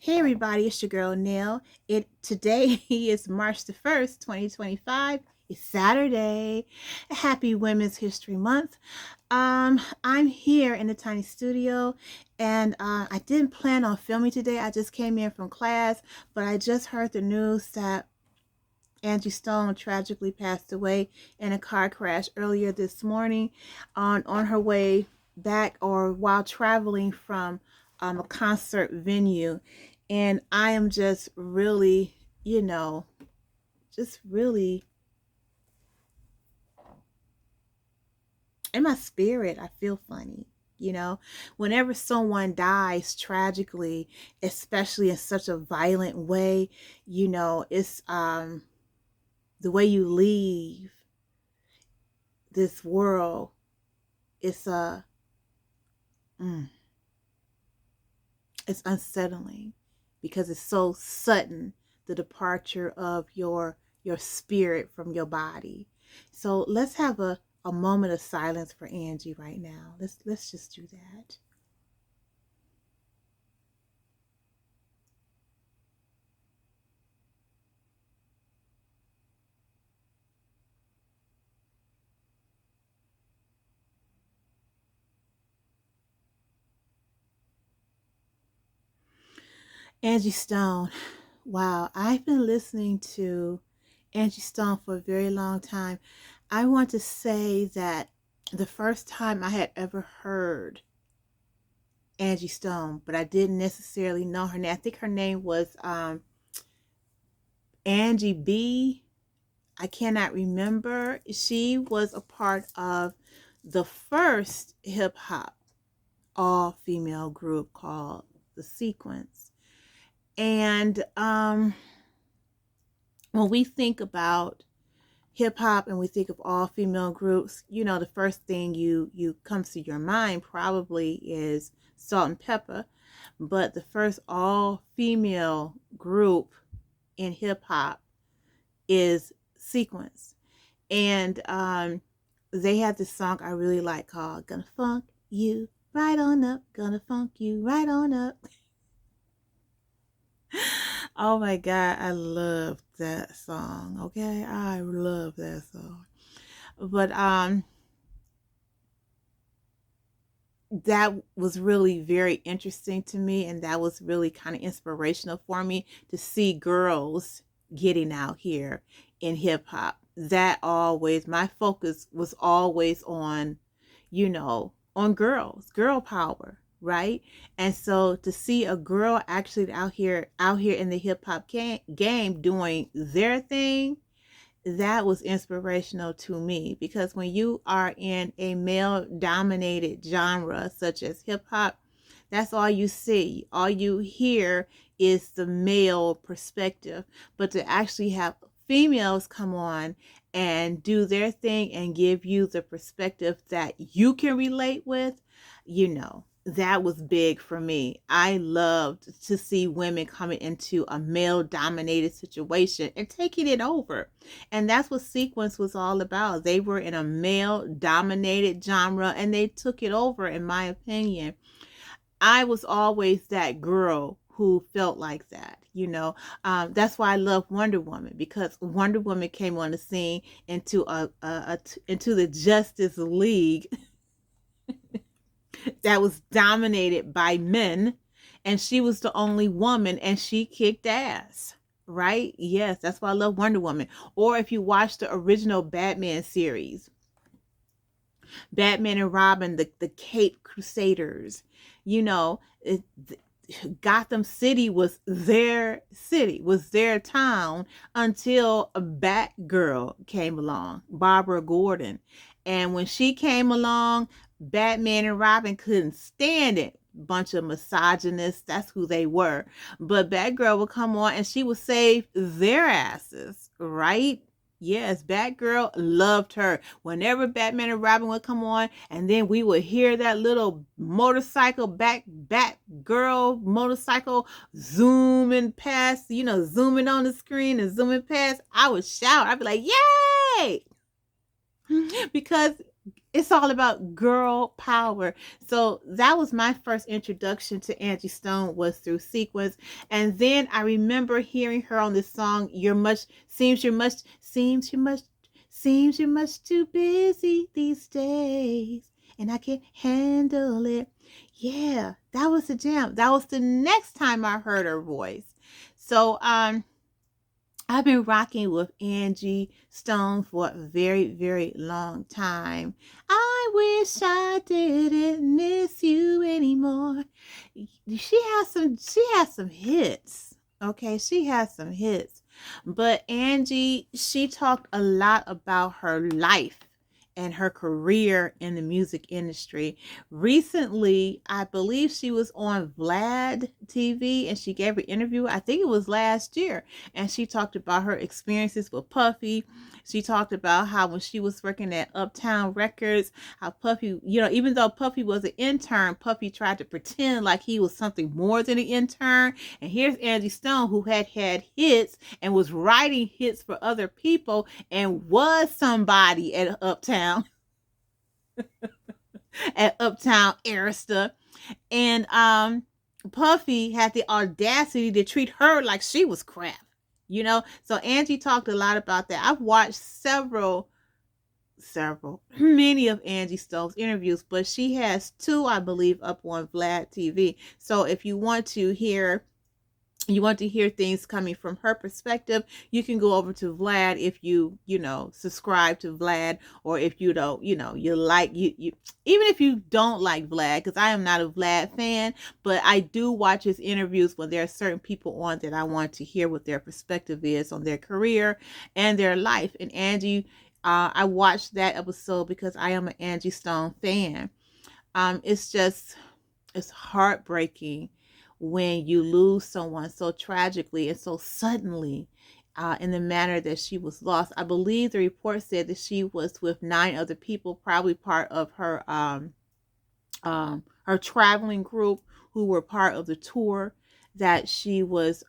Hey everybody, it's your girl Nell. Today is March the 1st, 2025. It's Saturday. Happy Women's History Month. I'm here in the tiny studio and I didn't plan on filming today. I just came in from class, but I just heard the news that Angie Stone tragically passed away in a car crash earlier this morning on her way back or while traveling from a concert venue. And I am just really, just really in my spirit. I feel funny. Whenever someone dies tragically, especially in such a violent way, it's the way you leave this world. It's mm, it's unsettling because it's so sudden, the departure of your spirit from your body. So let's have a moment of silence for Angie right now. Let's just do that. Angie Stone. Wow, I've been listening to Angie Stone for a very long time. I want to say that the first time I had ever heard Angie Stone, but I didn't necessarily know her name. I think her name was Angie B. I cannot remember. She was a part of the first hip hop all female group called The Sequence. And when we think about hip hop and we think of all female groups, the first thing you comes to your mind probably is Salt and Pepper. But the first all female group in hip hop is Sequence. And they had this song I really like called Gonna Funk You Right On Up, Gonna Funk You Right On Up. Oh my God, I love that song. Okay, I love that song. But that was really very interesting to me, and that was really kind of inspirational for me to see girls getting out here in hip hop. That always, my focus was always on, on girl power, right? And so to see a girl actually out here in the hip hop game doing their thing, that was inspirational to me, because when you are in a male dominated genre such as hip hop, that's all you see. All you hear is the male perspective. But to actually have females come on and do their thing and give you the perspective that you can relate with, that was big for me. I loved to see women coming into a male dominated situation and taking it over. And that's what Sequence was all about. They were in a male dominated genre and they took it over, in my opinion. I was always that girl who felt like that. That's why I love Wonder Woman, because Wonder Woman came on the scene into into the Justice League that was dominated by men, and she was the only woman and she kicked ass. Right? Yes, that's why I love Wonder Woman. Or if you watch the original Batman series, Batman and Robin, the Cape Crusaders, you know, it, Gotham City was their town until a Batgirl came along, Barbara Gordon. And when she came along, Batman and Robin couldn't stand it. Bunch of misogynists, that's who they were. But Batgirl would come on and she would save their asses, right? Yes, Batgirl loved her. Whenever Batman and Robin would come on, and then we would hear that little motorcycle, Batgirl motorcycle zooming past, zooming on the screen and zooming past, I would shout. I'd be like, yay! Because It's all about girl power. So that was my first introduction to Angie Stone, was through Sequence. And then I remember hearing her on this song, You're much seems you're much seems you're much seems you're much too busy these days and I can't handle it. Yeah, that was the jam. That was the next time I heard her voice. So I've been rocking with Angie Stone for a very, very long time. I wish I didn't miss you anymore. She has some hits. Okay, she has some hits. But Angie, she talked a lot about her life and her career in the music industry. Recently, I believe she was on Vlad TV and she gave an interview. I think it was last year, and she talked about her experiences with Puffy. She talked about how when she was working at Uptown Records, how Puffy, even though Puffy was an intern, Puffy tried to pretend like he was something more than an intern. And here's Angie Stone, who had hits and was writing hits for other people and was somebody at Uptown, at Uptown Arista. And Puffy had the audacity to treat her like she was crap. So Angie talked a lot about that. I've watched many of Angie Stone's interviews, but she has two, I believe, up on Vlad TV. So if you want to hear things coming from her perspective, you can go over to Vlad if subscribe to Vlad, or if you don't, you like, you even if you don't like Vlad, because I am not a Vlad fan, but I do watch his interviews when there are certain people on that I want to hear what their perspective is on their career and their life. And Angie, I watched that episode because I am an Angie Stone fan. It's heartbreaking when you lose someone so tragically and so suddenly, in the manner that she was lost. I believe the report said that she was with 9 other people, probably part of her her traveling group, who were part of the tour that she was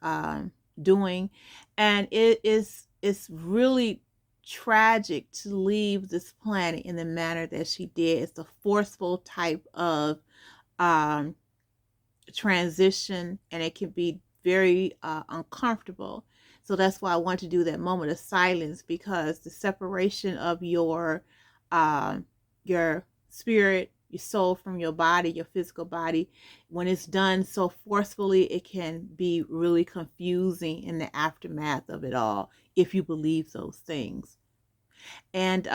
doing. And it's really tragic to leave this planet in the manner that she did. It's a forceful type of transition, and it can be very uncomfortable. So that's why I want to do that moment of silence, because the separation of your spirit, your soul from your body, your physical body, when it's done so forcefully, it can be really confusing in the aftermath of it all, if you believe those things. And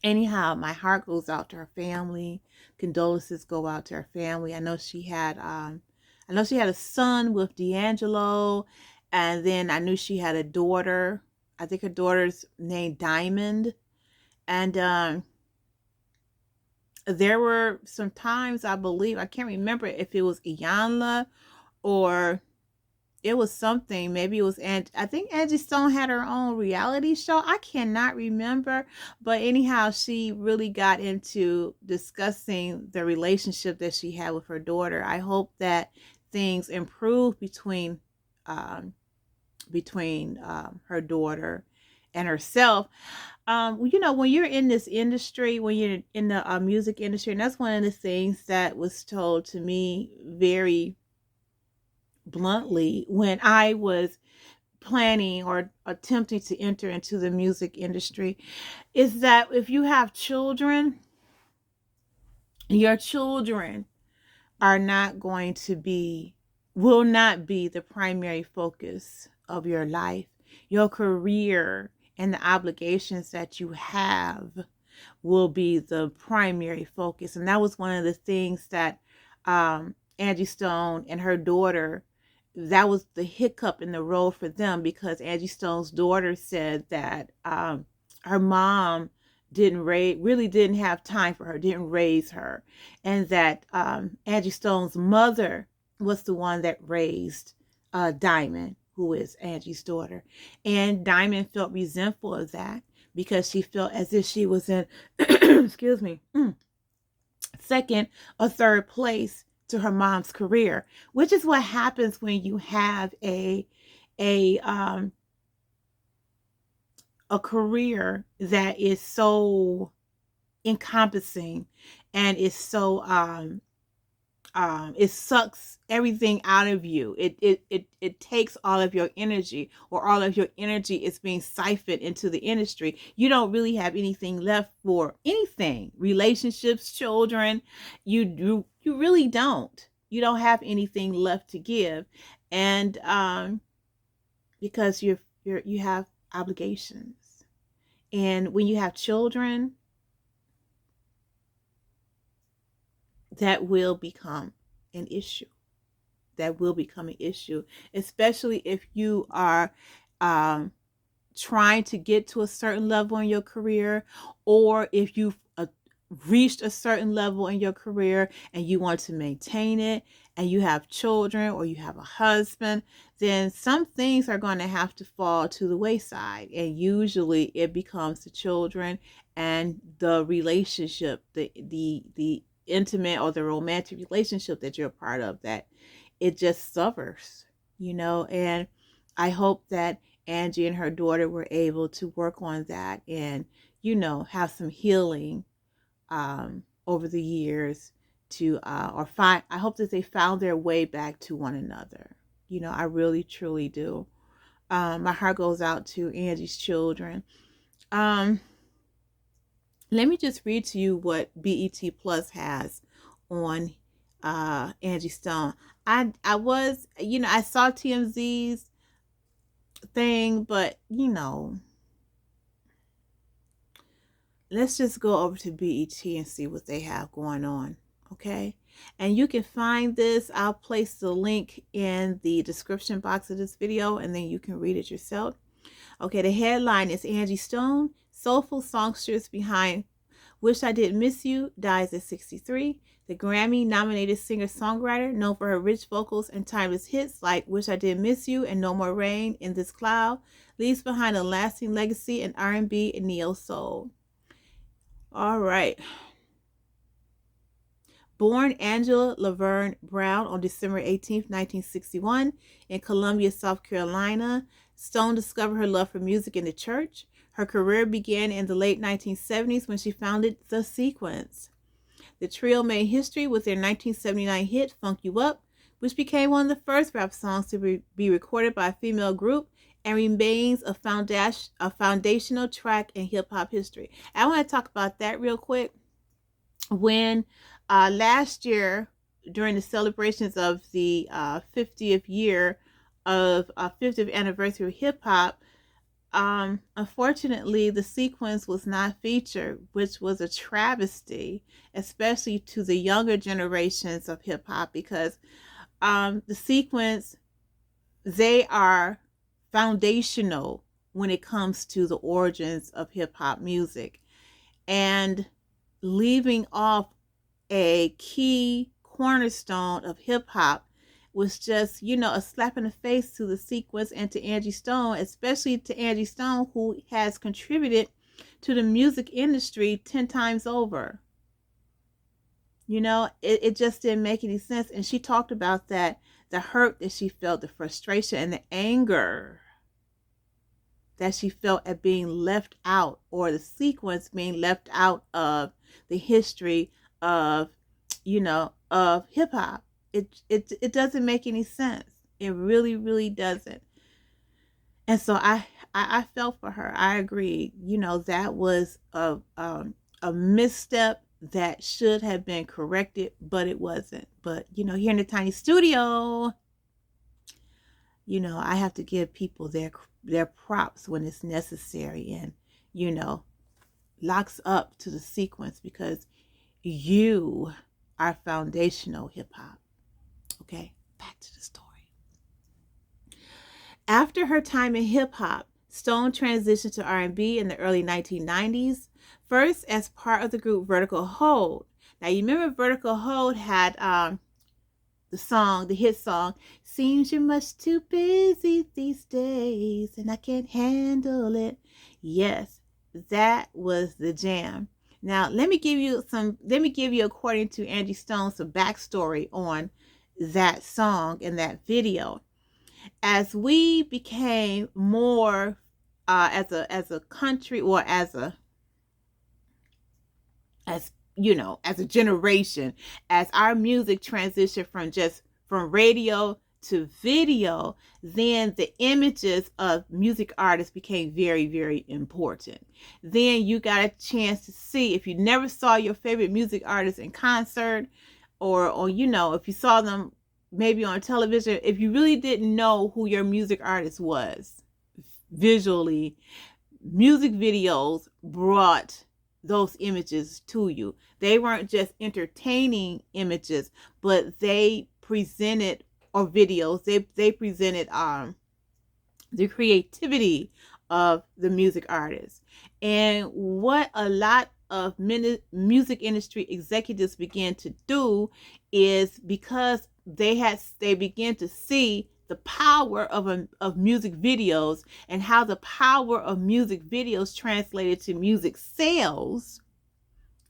anyhow, my heart goes out to her family. Condolences go out to her family. I know she had a son with D'Angelo, and then I knew she had a daughter. I think her daughter's named Diamond. And there were some times, I believe, I can't remember if it was Iyanla or it was something. Maybe it was I think Angie Stone had her own reality show. I cannot remember. But anyhow, she really got into discussing the relationship that she had with her daughter. I hope that things improve between her daughter and herself. When you're in this industry, when you're in the music industry, and that's one of the things that was told to me very bluntly when I was planning or attempting to enter into the music industry, is that if you have children, your children are not going to be, will not be the primary focus of your life. Your career and the obligations that you have will be the primary focus. And that was one of the things that Angie Stone and her daughter, that was the hiccup in the road for them, because Angie Stone's daughter said that her mom really didn't have time for her, didn't raise her, and that Angie Stone's mother was the one that raised Diamond, who is Angie's daughter. And Diamond felt resentful of that, because she felt as if she was in excuse me, second or third place to her mom's career, which is what happens when you have a a career that is so encompassing and is so it sucks everything out of you. It takes all of your energy, or all of your energy is being siphoned into the industry. You don't really have anything left for anything. Relationships, children, you really don't. You don't have anything left to give. And because you have obligations. And when you have children, that will become an issue. That will become an issue, especially if you are trying to get to a certain level in your career, or if you've reached a certain level in your career and you want to maintain it, and you have children or you have a husband, then some things are going to have to fall to the wayside. And usually it becomes the children and the relationship, the intimate or the romantic relationship that you're a part of, that it just suffers, and I hope that Angie and her daughter were able to work on that and, have some healing over the years to, I hope that they found their way back to one another. I really, truly do. My heart goes out to Angie's children. Let me just read to you what BET Plus has on Angie Stone. I was, I saw TMZ's thing, but let's just go over to BET and see what they have going on. Okay. And you can find this. I'll place the link in the description box of this video, and then you can read it yourself. Okay. The headline is Angie Stone, soulful songstress behind Wish I Didn't Miss You, dies at 63. The Grammy-nominated singer-songwriter, known for her rich vocals and timeless hits like Wish I Didn't Miss You and No More Rain in This Cloud, leaves behind a lasting legacy in R&B and neo-soul. All right. Born Angela Laverne Brown on December 18, 1961, in Columbia, South Carolina, Stone discovered her love for music in the church. Her career began in the late 1970s when she founded The Sequence. The trio made history with their 1979 hit, Funk You Up, which became one of the first rap songs to be recorded by a female group and remains a foundational track in hip-hop history. I want to talk about that real quick. When last year, during the celebrations of the 50th year of 50th anniversary of hip-hop, unfortunately, The Sequence was not featured, which was a travesty, especially to the younger generations of hip hop, because The Sequence, they are foundational when it comes to the origins of hip hop music, and leaving off a key cornerstone of hip hop was just, a slap in the face to The Sequence and to Angie Stone, especially to Angie Stone, who has contributed to the music industry 10 times over. It just didn't make any sense. And she talked about that, the hurt that she felt, the frustration and the anger that she felt at being left out, or The Sequence being left out of the history of, of hip hop. It doesn't make any sense. It really, really doesn't. And so I felt for her. I agree. That was a misstep that should have been corrected, but it wasn't. But here in the tiny studio, I have to give people their props when it's necessary, and locks up to The Sequence, because you are foundational hip hop. Okay, back to the story. After her time in hip hop, Stone transitioned to R&B in the early 1990s, first as part of the group Vertical Hold. Now, you remember Vertical Hold had the hit song, Seems You're Much Too Busy These Days and I Can't Handle It. Yes, that was the jam. Now, let me give you, according to Angie Stone, some backstory on that song and that video. As we became more as a country, or as as a generation, as our music transitioned from radio to video, then the images of music artists became very, very important. Then you got a chance to see, if you never saw your favorite music artist in concert, or if you saw them maybe on television, if you really didn't know who your music artist was visually, music videos brought those images to you. They weren't just entertaining images, but they presented, or videos, they presented the creativity of the music artist. And what a lot of music industry executives began to do is, because they began to see the power of music videos, and how the power of music videos translated to music sales.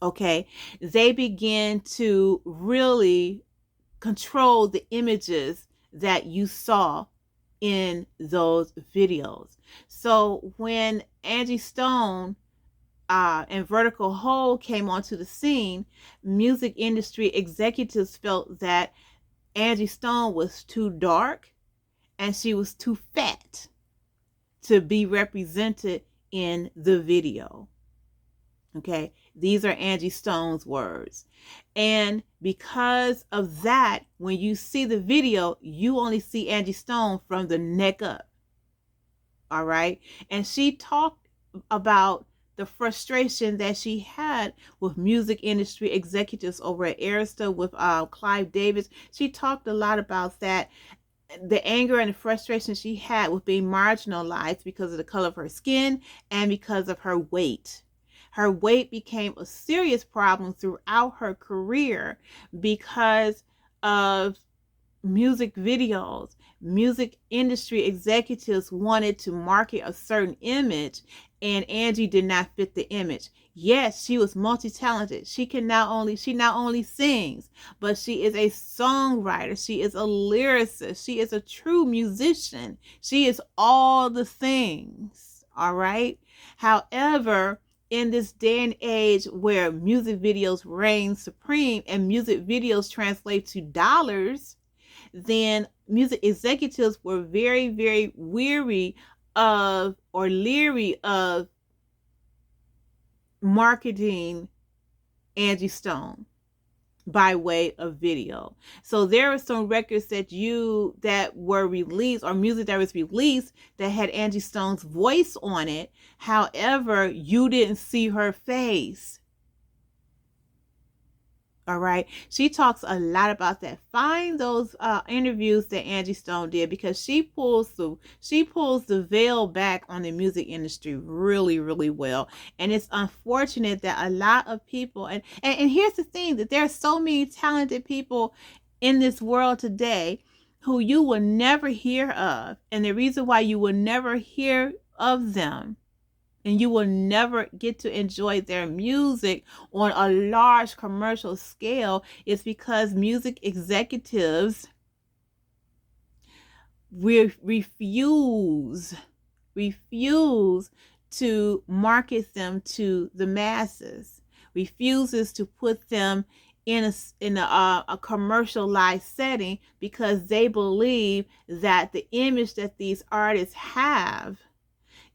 Okay, they began to really control the images that you saw in those videos. So when Angie Stone and Vertical Hold came onto the scene, music industry executives felt that Angie Stone was too dark and she was too fat to be represented in the video. Okay, these are Angie Stone's words. And because of that, when you see the video, you only see Angie Stone from the neck up. All right. And she talked about the frustration that she had with music industry executives over at Arista, with Clive Davis. She talked a lot about that, the anger and the frustration she had with being marginalized because of the color of her skin and because of her weight. Her weight became a serious problem throughout her career because of music videos. Music industry executives wanted to market a certain image, and Angie did not fit the image. Yes, she was multi-talented. She not only sings, but she is a songwriter. She is a lyricist. She is a true musician. She is all the things. All right. However, in this day and age where music videos reign supreme and music videos translate to dollars, then music executives were very, very weary of, or leery of, marketing Angie Stone by way of video. So there are some records that were released, or music that was released, that had Angie Stone's voice on it. However, you didn't see her face. All right. She talks a lot about that. Find those interviews that Angie Stone did, because she pulls the veil back on the music industry really, really well. And it's unfortunate that a lot of people, and here's the thing, that there are so many talented people in this world today who you will never hear of. And the reason why you will never hear of them, and you will never get to enjoy their music on a large commercial scale, is because music executives refuse to market them to the masses, refuses to put them in a commercialized setting, because they believe that the image that these artists have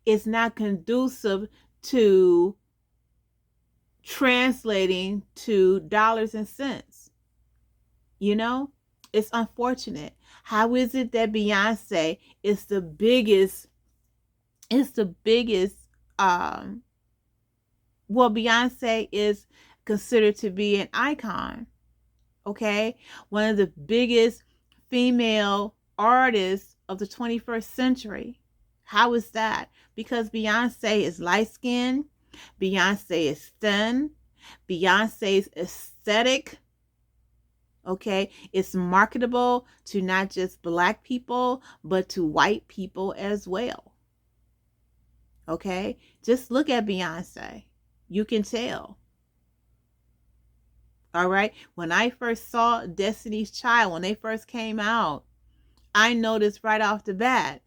is not conducive to translating to dollars and cents. It's unfortunate. How is it that Beyonce is the biggest, Beyonce is considered to be an icon, okay? One of the biggest female artists of the 21st century. How is that? Because Beyonce is light-skinned, Beyonce is thin, Beyonce's aesthetic, okay, it's marketable to not just Black people, but to white people as well. Okay, just look at Beyonce. You can tell. All right, when I first saw Destiny's Child, when they first came out, I noticed right off the bat,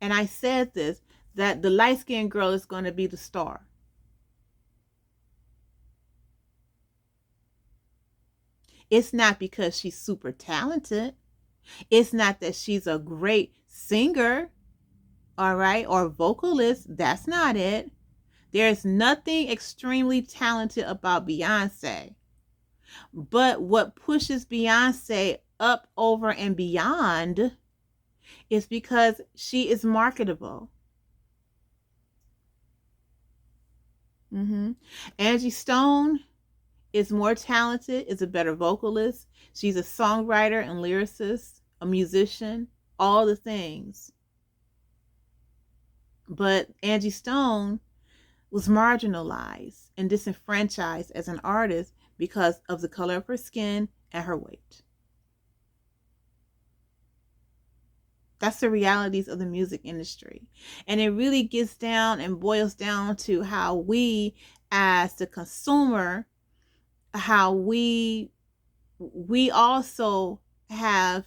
and I said this, that the light-skinned girl is going to be the star. It's not because she's super talented. It's not that she's a great singer, all right, or vocalist. That's not it. There's nothing extremely talented about Beyonce. But what pushes Beyonce up, over, and beyond is because she is marketable. Angie Stone is more talented, is a better vocalist. She's a songwriter and lyricist, a musician, all the things. But Angie Stone was marginalized and disenfranchised as an artist because of the color of her skin and her weight. That's the realities of the music industry. And it really gets down and boils down to how we, as the consumer, how we also are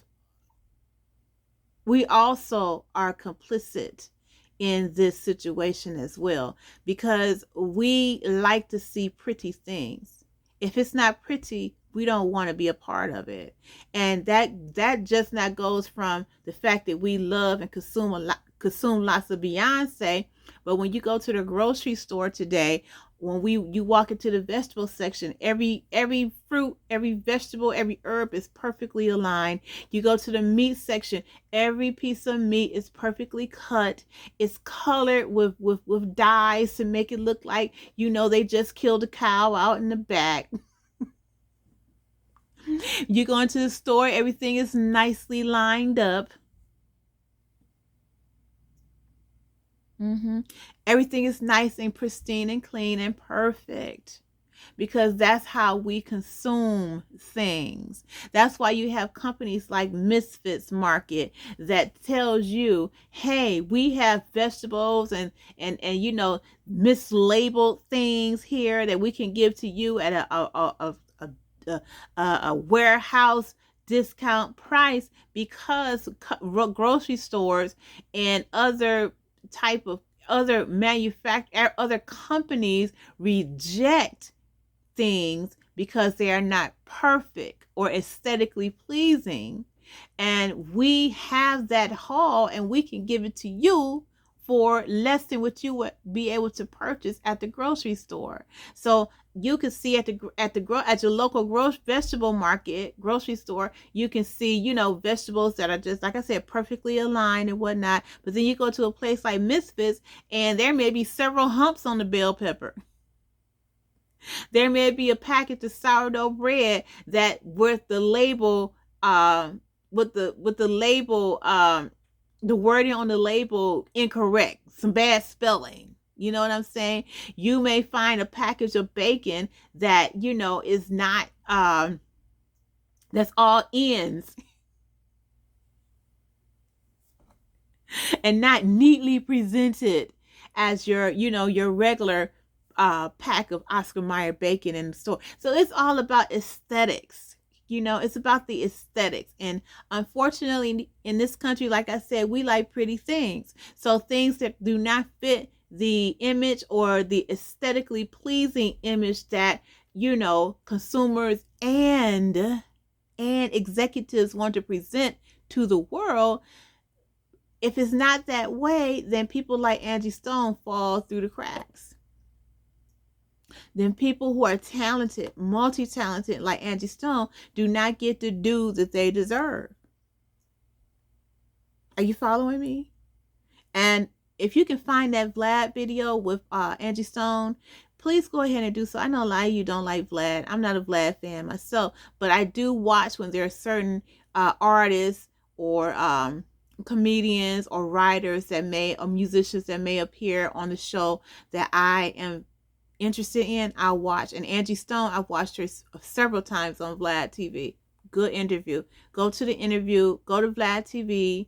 complicit in this situation as well, because we like to see pretty things. If it's not pretty, we don't want to be a part of it. And that just not goes from the fact that we love and consume lots of Beyonce, but when you go to the grocery store today, when you walk into the vegetable section, every fruit, every vegetable, every herb is perfectly aligned. You go to the meat section, every piece of meat is perfectly cut. It's colored with dyes to make it look like, they just killed a cow out in the back. You go into the store, everything is nicely lined up. Everything is nice and pristine and clean and perfect, because that's how we consume things. That's why you have companies like Misfits Market that tells you, hey, we have vegetables and mislabeled things here that we can give to you at a warehouse discount price, because grocery stores and other companies reject things because they are not perfect or aesthetically pleasing. And we have that haul, and we can give it to you for less than what you would be able to purchase at the grocery store. So you can see at your local vegetable market, grocery store, you can see, vegetables that are just, like I said, perfectly aligned and whatnot. But then you go to a place like Misfits, and there may be several humps on the bell pepper. There may be a package of sourdough bread that with the label, the wording on the label incorrect, some bad spelling. You know what I'm saying? You may find a package of bacon that, is not, that's all ends and not neatly presented as your regular pack of Oscar Mayer bacon in the store. So it's all about aesthetics. It's about the aesthetics. And unfortunately, in this country, like I said, we like pretty things. So things that do not fit the image or the aesthetically pleasing image that, consumers and executives want to present to the world, if it's not that way, then people like Angie Stone fall through the cracks. Then people who are talented, multi-talented like Angie Stone, do not get the due that they deserve. Are you following me? And if you can find that Vlad video with Angie Stone, please go ahead and do so. I know a lot of you don't like Vlad. I'm not a Vlad fan myself, but I do watch when there are certain artists or comedians or writers or musicians that may appear on the show that I am interested in. I'll watch. And Angie Stone, I've watched her several times on Vlad TV. Good interview. Go to the interview, go to Vlad TV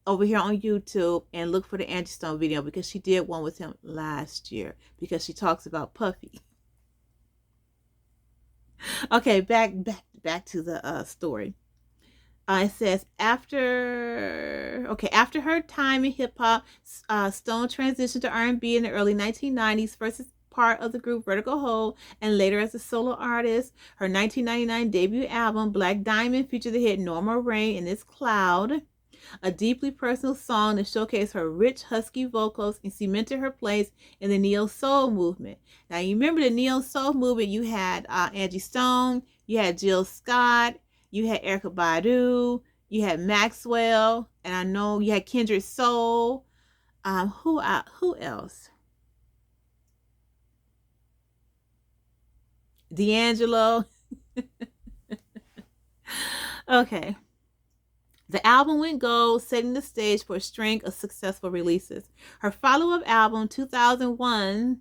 over here on YouTube and look for the Angie Stone video, because she did one with him last year, because she talks about Puffy. Okay, back to the story. It says after her time in hip hop, Stone transitioned to R&B in the early 1990s, first as part of the group Vertical Hold, and later as a solo artist. Her 1999 debut album Black Diamond featured the hit Normal Rain and This Cloud, a deeply personal song that showcased her rich, husky vocals and cemented her place in the neo soul movement. Now, you remember the neo soul movement? You had Angie Stone, you had Jill Scott, you had Erykah Badu, you had Maxwell, and I know you had Kendrick Soul. Who else? D'Angelo. Okay. The album went gold, setting the stage for a string of successful releases. Her follow-up album, 2001,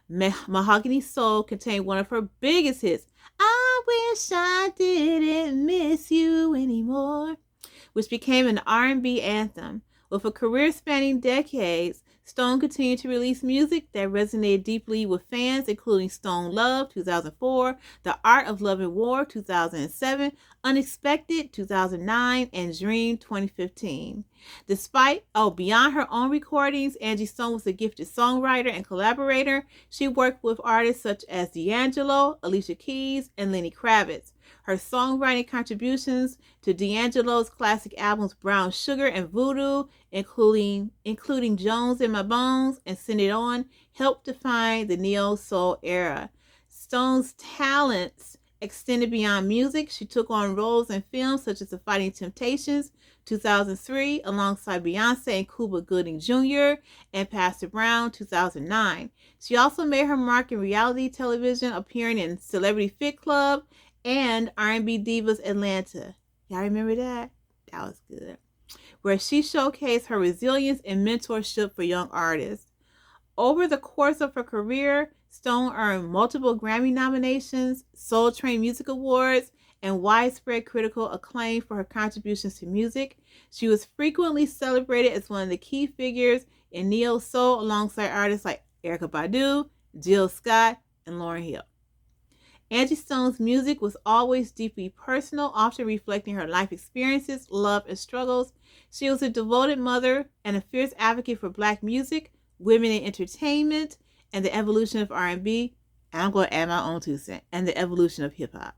Mahogany Soul, contained one of her biggest hits, I Wish I Didn't Miss You Anymore, which became an R&B anthem. With a career spanning decades, Stone continued to release music that resonated deeply with fans, including Stone Love, 2004, The Art of Love and War, 2007, Unexpected, 2009, and Dream, 2015. Beyond her own recordings, Angie Stone was a gifted songwriter and collaborator. She worked with artists such as D'Angelo, Alicia Keys, and Lenny Kravitz. Her songwriting contributions to D'Angelo's classic albums Brown Sugar and Voodoo, including Jones in My Bones and Send It On, helped define the neo-soul era. Stone's talents extended beyond music. She took on roles in films such as The Fighting Temptations, 2003, alongside Beyonce and Cuba Gooding Jr., and Pastor Brown, 2009. She also made her mark in reality television, appearing in Celebrity Fit Club and R&B Divas Atlanta. Y'all remember that? That was good. Where she showcased her resilience and mentorship for young artists. Over the course of her career, Stone earned multiple Grammy nominations, Soul Train Music Awards, and widespread critical acclaim for her contributions to music. She was frequently celebrated as one of the key figures in neo soul alongside artists like Erykah Badu, Jill Scott, and Lauryn Hill. Angie Stone's music was always deeply personal, often reflecting her life experiences, love, and struggles. She was a devoted mother and a fierce advocate for Black music, women in entertainment, and the evolution of R&B. And I'm going to add my own 2 cents, and the evolution of hip-hop.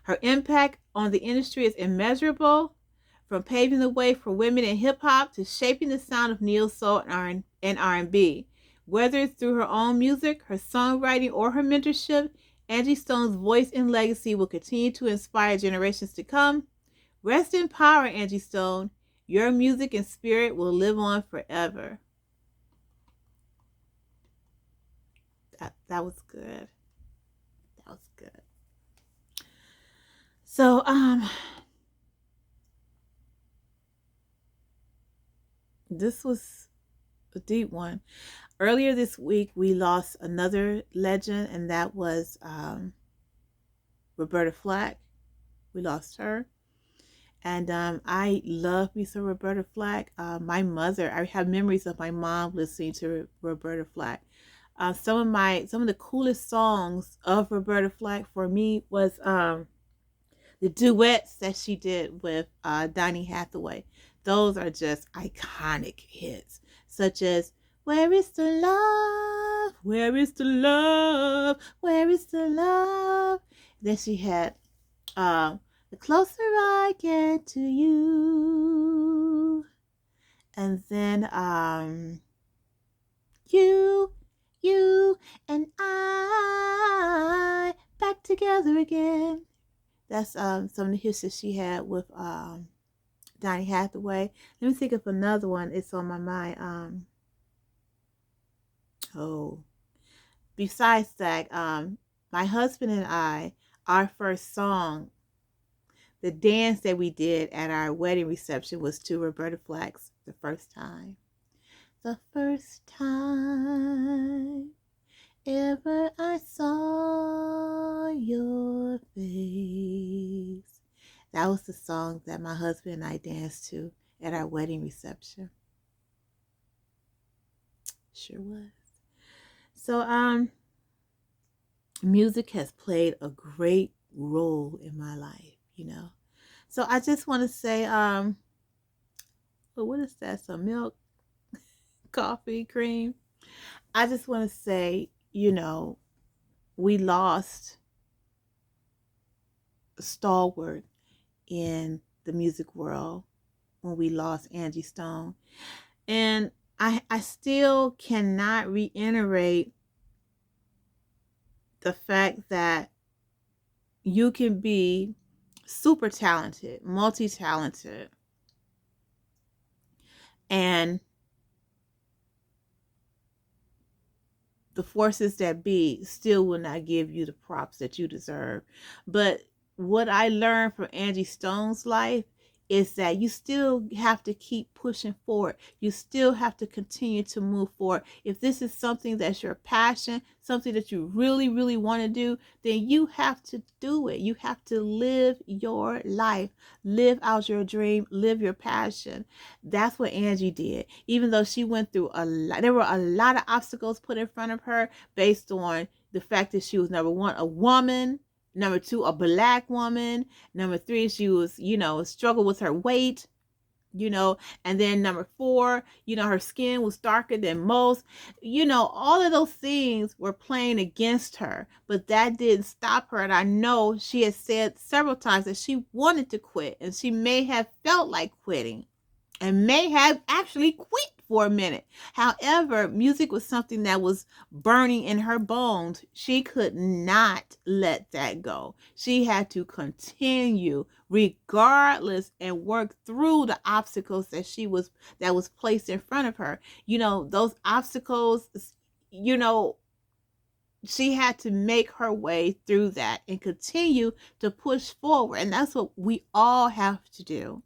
Her impact on the industry is immeasurable, from paving the way for women in hip-hop to shaping the sound of neo-soul and R&B. Whether it's through her own music, her songwriting, or her mentorship, Angie Stone's voice and legacy will continue to inspire generations to come. Rest in power, Angie Stone. Your music and spirit will live on forever. That was good. That was good. So, this was a deep one. Earlier this week, we lost another legend, and that was Roberta Flack. We lost her. And I love me some Roberta Flack. My mother, I have memories of my mom listening to Roberta Flack. Some of the coolest songs of Roberta Flack for me was the duets that she did with Donny Hathaway. Those are just iconic hits, such as Where is the Love? Where is the Love? Where is the Love? Then she had The Closer I Get to You. And then You and I back together again. That's some of the hits that she had with Donny Hathaway. Let me think of another one. It's on my mind. Besides that, my husband and I, our first song, the dance that we did at our wedding reception was to Roberta Flack's The First Time. The first time ever I saw your face. That was the song that my husband and I danced to at our wedding reception. Sure was. So, music has played a great role in my life, you know. So I just want to say, well, what is that? Some milk, coffee, cream. I just want to say, we lost a stalwart in the music world when we lost Angie Stone. And I still cannot reiterate the fact that you can be super talented, multi-talented, and the forces that be still will not give you the props that you deserve. But what I learned from Angie Stone's life is that you still have to keep pushing forward. You still have to continue to move forward. If this is something that's your passion, something that you really, really want to do, then you have to do it. You have to live your life, live out your dream, live your passion. That's what Angie did. Even though she went through a lot, there were a lot of obstacles put in front of her based on the fact that she was, number one, a woman, number two, a black woman, number three, she was, struggle with her weight, and then number four, her skin was darker than most, all of those things were playing against her, but that didn't stop her. And I know she has said several times that she wanted to quit, and she may have felt like quitting and may have actually quit for a minute. However, music was something that was burning in her bones. She could not let that go. She had to continue regardless and work through the obstacles that was placed in front of her. Those obstacles, she had to make her way through that and continue to push forward. And that's what we all have to do.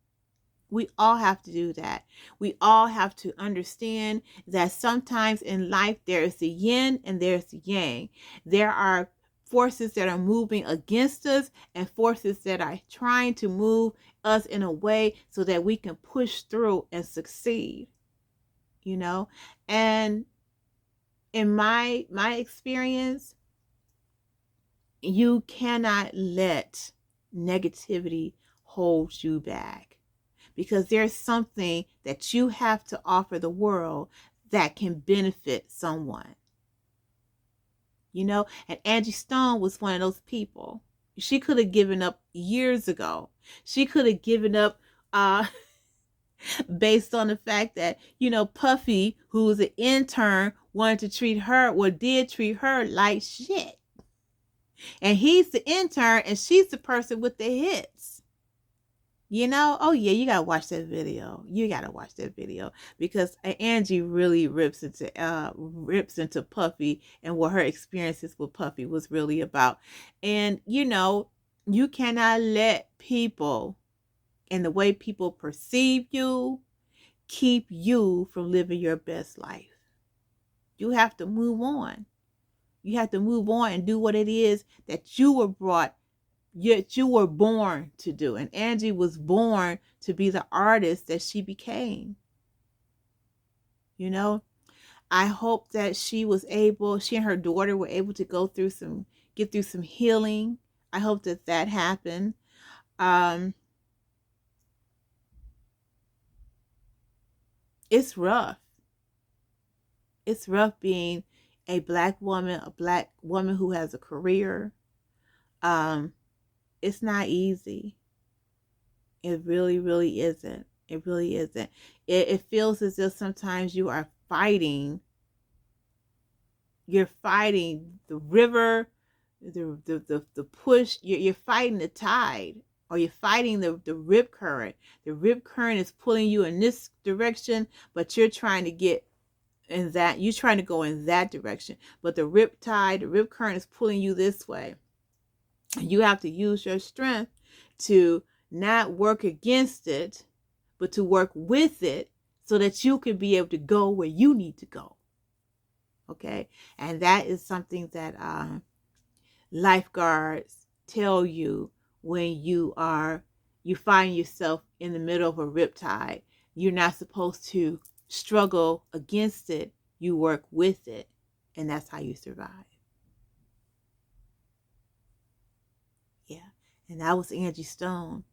We all have to do that. We all have to understand that sometimes in life there is the yin and there's the yang. There are forces that are moving against us and forces that are trying to move us in a way so that we can push through and succeed. And in my experience, you cannot let negativity hold you back, because there's something that you have to offer the world that can benefit someone. And Angie Stone was one of those people. She could have given up years ago. She could have given up based on the fact that, Puffy, who was an intern, wanted to treat her, or did treat her like shit. And he's the intern and she's the person with the hits. Oh yeah, you gotta watch that video. You gotta watch that video, because Angie really rips into Puffy and what her experiences with Puffy was really about. And you cannot let people and the way people perceive you keep you from living your best life. You have to move on. You have to move on and do what it is that you were born to do. And Angie was born to be the artist that she became. I hope that she and her daughter were able to get through some healing. I hope that happened. It's rough. It's rough being a black woman who has a career. It's not easy. It really, really isn't. It really isn't. It feels as if sometimes you are fighting. You're fighting the river, the push. You're fighting the tide, or you're fighting the rip current. The rip current is pulling you in this direction, but you're trying to get in that. You're trying to go in that direction, but the rip current is pulling you this way. You have to use your strength to not work against it, but to work with it so that you can be able to go where you need to go. Okay. And that is something that lifeguards tell you when you find yourself in the middle of a riptide. You're not supposed to struggle against it. You work with it. And that's how you survive. Yeah. And that was Angie Stone.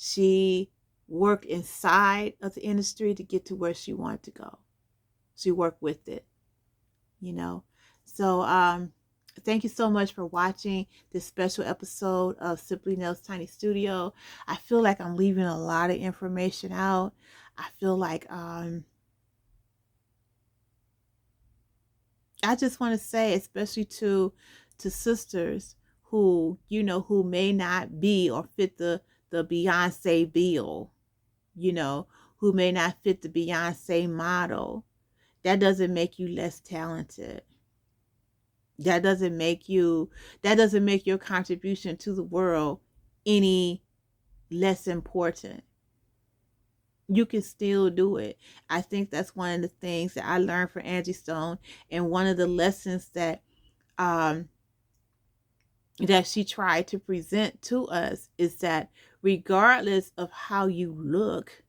She worked inside of the industry to get to where she wanted to go. She worked with it, you know. So thank you so much for watching this special episode of Simply Nell's Tiny Studio. I feel like I'm leaving a lot of information out. I feel like I just want to say, especially to sisters who, you know, who may not be or fit the Beyonce bill, you know, who may not fit the Beyonce model. That doesn't make you less talented. That doesn't make your contribution to the world any less important. You can still do it. I think that's one of the things that I learned from Angie Stone, and one of the lessons that that she tried to present to us is that regardless of how you look,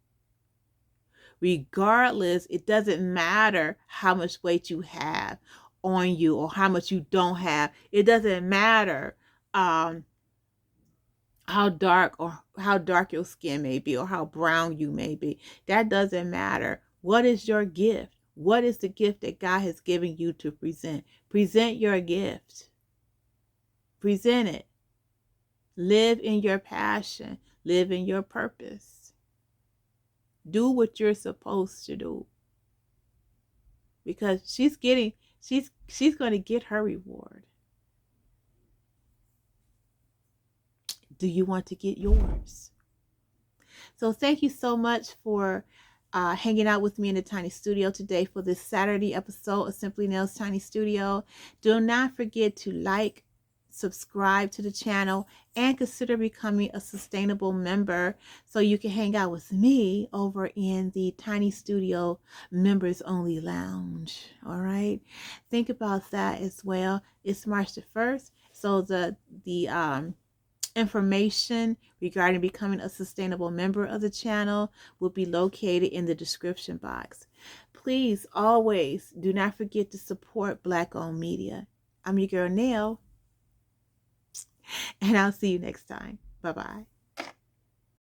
regardless, it doesn't matter how much weight you have on you or how much you don't have. It doesn't matter how dark your skin may be or how brown you may be. That doesn't matter. What is your gift? What is the gift that God has given you to present? Present your gift. Present it. Live in your passion. Live in your purpose. Do what you're supposed to do. Because she's going to get her reward. Do you want to get yours? So thank you so much for hanging out with me in the Tiny Studio today for this Saturday episode of Simply Nell's Tiny Studio. Do not forget to like, subscribe to the channel, and consider becoming a sustainable member so you can hang out with me over in the Tiny Studio Members Only Lounge. All right, think about that as well. It's March the 1st, so the information regarding becoming a sustainable member of the channel will be located in the description box. Please always do not forget to support Black-owned media. I'm your girl Nell, and I'll see you next time. Bye-bye.